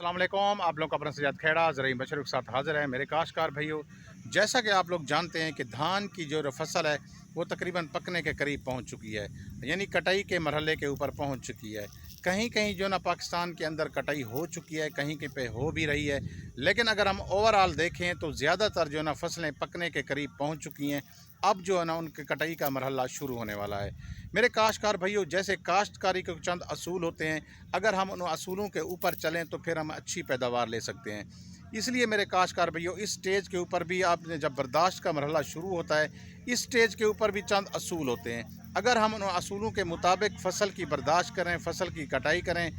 अस्सलाम वालेकुम। आप लोग का अपना सजाद खेड़ा ज़राई बशर के साथ हाज़िर है। मेरे काश्तकार भाइयों, जैसा कि आप लोग जानते हैं कि धान की जो फसल है वो तकरीबन पकने के करीब पहुंच चुकी है, यानी कटाई के मरहले के ऊपर पहुंच चुकी है। कहीं कहीं जो ना पाकिस्तान के अंदर कटाई हो चुकी है, कहीं कहीं पे हो भी रही है, लेकिन अगर हम ओवरऑल देखें तो ज़्यादातर जो ना फसलें पकने के करीब पहुँच चुकी हैं। अब जो है ना उनके कटाई का मरहला शुरू होने वाला है। मेरे काश्तकार भाइयों, जैसे काश्तकारी के चंद असूल होते हैं, अगर हम उन असूलों के ऊपर चलें तो फिर हम अच्छी पैदावार ले सकते हैं। इसलिए मेरे काश्तकार भाइयों, इस स्टेज के ऊपर भी आपने जब बर्दाश्त का मरहला शुरू होता है, इस स्टेज के ऊपर भी चंद असूल होते हैं। अगर हम उन असूलों के मुताबिक फ़सल की बर्दाश्त करें, फ़सल की कटाई करें,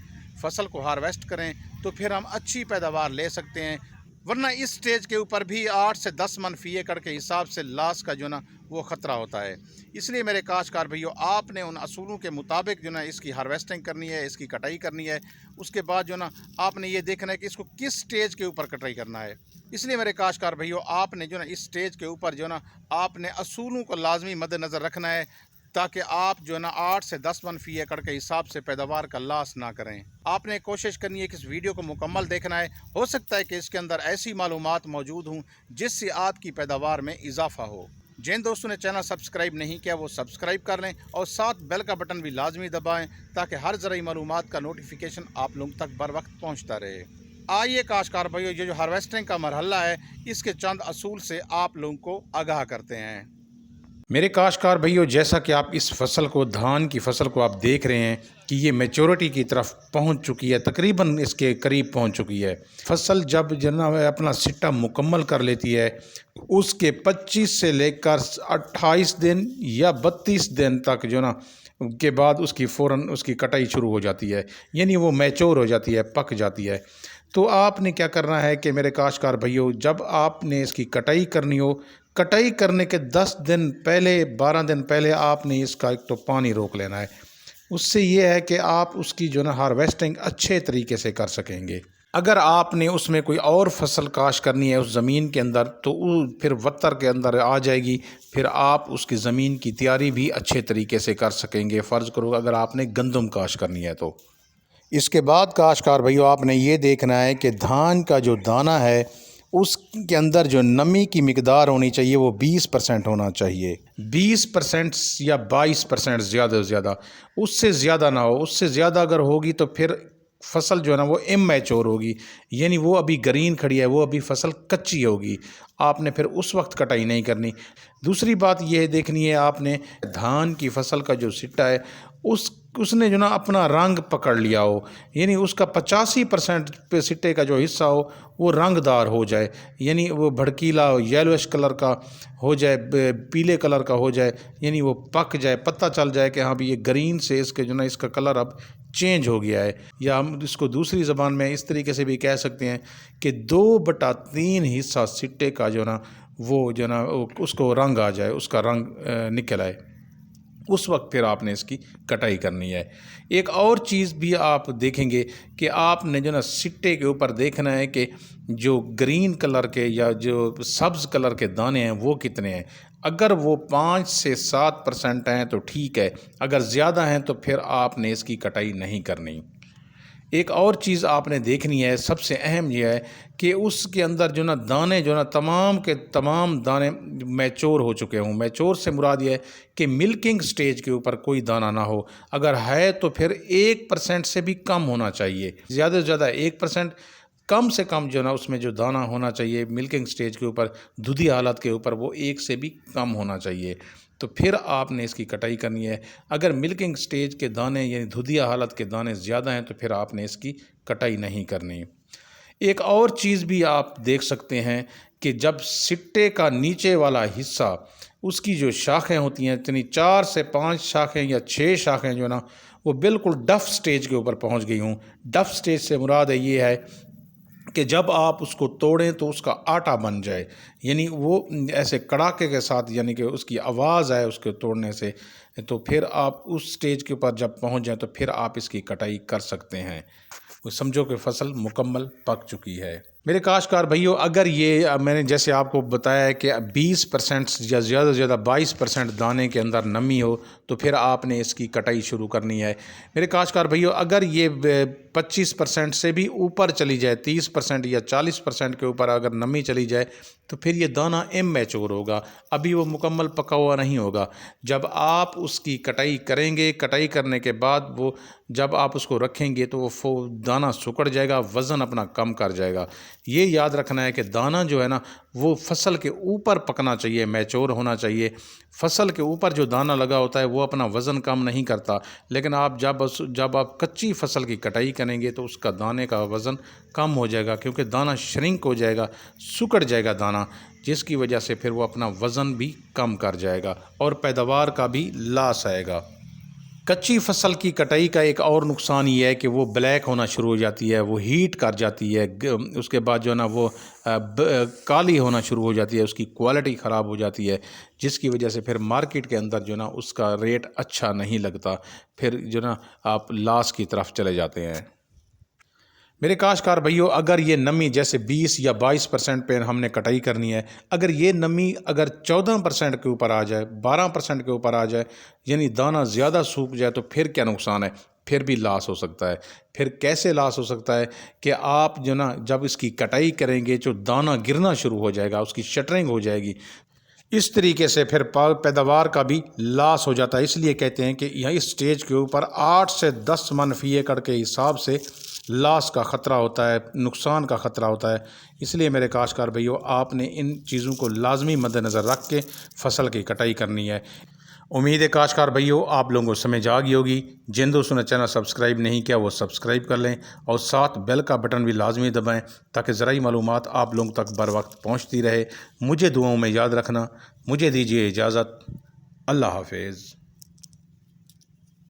फ़सल को हार्वेस्ट करें, तो फिर हम अच्छी पैदावार ले सकते हैं। वरना इस स्टेज के ऊपर भी 8 से 10 मन फ़ी एकड़ के हिसाब से लॉस का जो ना वो ख़तरा होता है। इसलिए मेरे काश्तकार भाइयों, आपने उन असूलों के मुताबिक जो ना इसकी हार्वेस्टिंग करनी है, इसकी कटाई करनी है। उसके बाद जो ना आपने ये देखना है कि इसको किस स्टेज के ऊपर कटाई करना है। इसलिए मेरे काश्तकार भाइयों, आपने जो ना इस स्टेज के ऊपर जो ना आपने असूलों को लाजमी मद्देनज़र रखना है, ताकि आप जो है ना 8 से 10 मन फ़ी एकड़ के हिसाब से पैदावार का लॉस ना करें। आपने कोशिश करनी है कि इस वीडियो को मुकम्मल देखना है। हो सकता है कि इसके अंदर ऐसी मालूमात मौजूद हों जिससे आपकी पैदावार में इजाफा हो। जिन दोस्तों ने चैनल सब्सक्राइब नहीं किया वो सब्सक्राइब कर लें और साथ बेल का बटन भी लाजमी दबाएं, ताकि हर ज़रूरी मालूमात का नोटिफिकेशन आप लोगों तक बर वक्त पहुँचता रहे। आइए काश्तकार भाइयों, ये जो हार्वेस्टिंग का मरहला है, इसके चंद असूल से आप लोगों को आगाह करते हैं। मेरे काश्तकार भाइयों, जैसा कि आप इस फसल को, धान की फसल को आप देख रहे हैं कि ये मैच्योरिटी की तरफ पहुंच चुकी है, तकरीबन इसके करीब पहुंच चुकी है। फसल जब जना अपना सिट्टा मुकम्मल कर लेती है, उसके 25 से लेकर 28 दिन या 32 दिन तक जो ना के बाद उसकी फ़ौरन उसकी कटाई शुरू हो जाती है, यानी वो मैच्योर हो जाती है, पक जाती है। तो आपने क्या करना है कि मेरे काश्तकार भाइयों, जब आपने इसकी कटाई करनी हो, कटाई करने के 10 दिन पहले, 12 दिन पहले आपने इसका एक तो पानी रोक लेना है। उससे ये है कि आप उसकी जो ना हार्वेस्टिंग अच्छे तरीके से कर सकेंगे। अगर आपने उसमें कोई और फसल काश करनी है उस ज़मीन के अंदर, तो वो फिर वत्तर के अंदर आ जाएगी, फिर आप उसकी ज़मीन की तैयारी भी अच्छे तरीके से कर सकेंगे। फ़र्ज़ करो अगर आपने गंदम काश करनी है तो। इसके बाद काश्तकार भाइयों, आपने ये देखना है कि धान का जो दाना है उसके अंदर जो नमी की मिकदार होनी चाहिए वो 20% होना चाहिए। 20% या 22% ज़्यादा से ज़्यादा, उससे ज़्यादा ना हो। उससे ज़्यादा अगर होगी तो फिर फसल जो है ना वो इमैच्योर होगी, यानी वो अभी ग्रीन खड़ी है, वो अभी फसल कच्ची होगी। आपने फिर उस वक्त कटाई नहीं करनी। दूसरी बात यह देखनी है, आपने धान की फसल का जो सिट्टा है उसने जो ना अपना रंग पकड़ लिया हो, यानी उसका 85% पे सिट्टे का जो हिस्सा हो वो रंगदार हो जाए, यानी वो भड़कीला येलोइश कलर का हो जाए, पीले कलर का हो जाए, यानी वो पक जाए, पता चल जाए कि हाँ भी ये ग्रीन से इसके जो ना इसका कलर अब चेंज हो गया है। या हम इसको दूसरी ज़बान में इस तरीके से भी कह सकते हैं कि 2/3 हिस्सा सिट्टे का जो ना वो जो ना उसको रंग आ जाए, उसका रंग निकल आए, उस वक्त फिर आपने इसकी कटाई करनी है। एक और चीज़ भी आप देखेंगे कि आपने जो ना सिट्टे के ऊपर देखना है कि जो ग्रीन कलर के या जो सब्ज़ कलर के दाने हैं वो कितने हैं। अगर वो 5 से 7% हैं तो ठीक है, अगर ज़्यादा हैं तो फिर आपने इसकी कटाई नहीं करनी। एक और चीज़ आपने देखनी है, सबसे अहम यह है कि उसके अंदर जो ना दाने जो ना तमाम के तमाम दाने मैच्योर हो चुके हों। मैच्योर से मुराद ये है कि मिल्किंग स्टेज के ऊपर कोई दाना ना हो। अगर है तो फिर 1% से भी कम होना चाहिए, ज़्यादा से ज़्यादा 1%, कम से कम जो ना उसमें जो दाना होना चाहिए मिल्किंग स्टेज के ऊपर, दूधी हालत के ऊपर, वो 1 से भी कम होना चाहिए। तो फिर आपने इसकी कटाई करनी है। अगर मिल्किंग स्टेज के दाने यानी दूधिया हालत के दाने ज़्यादा हैं तो फिर आपने इसकी कटाई नहीं करनी। एक और चीज़ भी आप देख सकते हैं कि जब सिट्टे का नीचे वाला हिस्सा, उसकी जो शाखें होती हैं, इतनी 4 से 5 शाखें या 6 शाखें जो ना वो बिल्कुल डफ स्टेज के ऊपर पहुंच गई हूँ। डफ स्टेज से मुराद ये है कि जब आप उसको तोड़ें तो उसका आटा बन जाए, यानी वो ऐसे कड़ाके के साथ, यानी कि उसकी आवाज़ आए उसके तोड़ने से, तो फिर आप उस स्टेज के ऊपर जब पहुंच जाएं तो फिर आप इसकी कटाई कर सकते हैं। वो समझो कि फसल मुकम्मल पक चुकी है। میرے کاشتکار بھائیوں، اگر یہ میں نے جیسے آپ کو بتایا ہے کہ 20% یا زیادہ سے زیادہ 22% دانے کے اندر نمی ہو تو پھر آپ نے اس کی کٹائی شروع کرنی ہے۔ میرے کاشتکار بھائیوں، اگر یہ 25% سے بھی اوپر چلی جائے، 30% یا 40% کے اوپر اگر نمی چلی جائے تو پھر یہ دانہ امیچور ہوگا، ابھی وہ مکمل پکا ہوا نہیں ہوگا۔ جب آپ اس کی کٹائی کریں گے، کٹائی کرنے کے بعد وہ جب آپ اس کو رکھیں گے تو وہ دانہ سکڑ جائے گا، وزن اپنا کم کر جائے گا۔ یہ یاد رکھنا ہے کہ دانہ جو ہے نا وہ فصل کے اوپر پکنا چاہیے، میچور ہونا چاہیے۔ فصل کے اوپر جو دانہ لگا ہوتا ہے وہ اپنا وزن کم نہیں کرتا، لیکن آپ جب آپ کچی فصل کی کٹائی کریں گے تو اس کا دانے کا وزن کم ہو جائے گا، کیونکہ دانہ شرنک ہو جائے گا، سکڑ جائے گا دانہ، جس کی وجہ سے پھر وہ اپنا وزن بھی کم کر جائے گا اور پیداوار کا بھی لاس آئے گا۔ کچی فصل کی کٹائی کا ایک اور نقصان یہ ہے کہ وہ بلیک ہونا شروع ہو جاتی ہے، وہ ہیٹ کر جاتی ہے، اس کے بعد جو ہے نا وہ کالی ہونا شروع ہو جاتی ہے، اس کی کوالٹی خراب ہو جاتی ہے، جس کی وجہ سے پھر مارکیٹ کے اندر جو ہے نا اس کا ریٹ اچھا نہیں لگتا، پھر جو ہے نا آپ لاس کی طرف چلے جاتے ہیں۔ میرے کاشتکار بھائیوں، اگر یہ نمی جیسے 20 یا 22% پہ ہم نے کٹائی کرنی ہے، اگر یہ نمی اگر 14% کے اوپر آ جائے، 12% کے اوپر آ جائے، یعنی دانہ زیادہ سوکھ جائے تو پھر کیا نقصان ہے؟ پھر بھی لاس ہو سکتا ہے۔ پھر کیسے لاس ہو سکتا ہے کہ آپ جو نا جب اس کی کٹائی کریں گے جو دانہ گرنا شروع ہو جائے گا، اس کی شٹرنگ ہو جائے گی، اس طریقے سے پھر پیداوار کا بھی لاس ہو جاتا ہے۔ اس لیے کہتے ہیں کہ یہاں اس سٹیج کے اوپر 8 سے 10 من فی ایکڑ کے حساب سے لاس کا خطرہ ہوتا ہے، نقصان کا خطرہ ہوتا ہے۔ اس لیے میرے کاشتکار بھائیوں، آپ نے ان چیزوں کو لازمی مد نظر رکھ کے فصل کی کٹائی کرنی ہے۔ امید ہے کاشتکار بھائیوں آپ لوگوں کو سمجھ آ گئی ہوگی۔ جن دوستوں نے چینل سبسکرائب نہیں کیا وہ سبسکرائب کر لیں اور ساتھ بیل کا بٹن بھی لازمی دبائیں تاکہ زرعی معلومات آپ لوگوں تک بر وقت پہنچتی رہے۔ مجھے دعاؤں میں یاد رکھنا۔ مجھے دیجیے اجازت۔ اللہ حافظ۔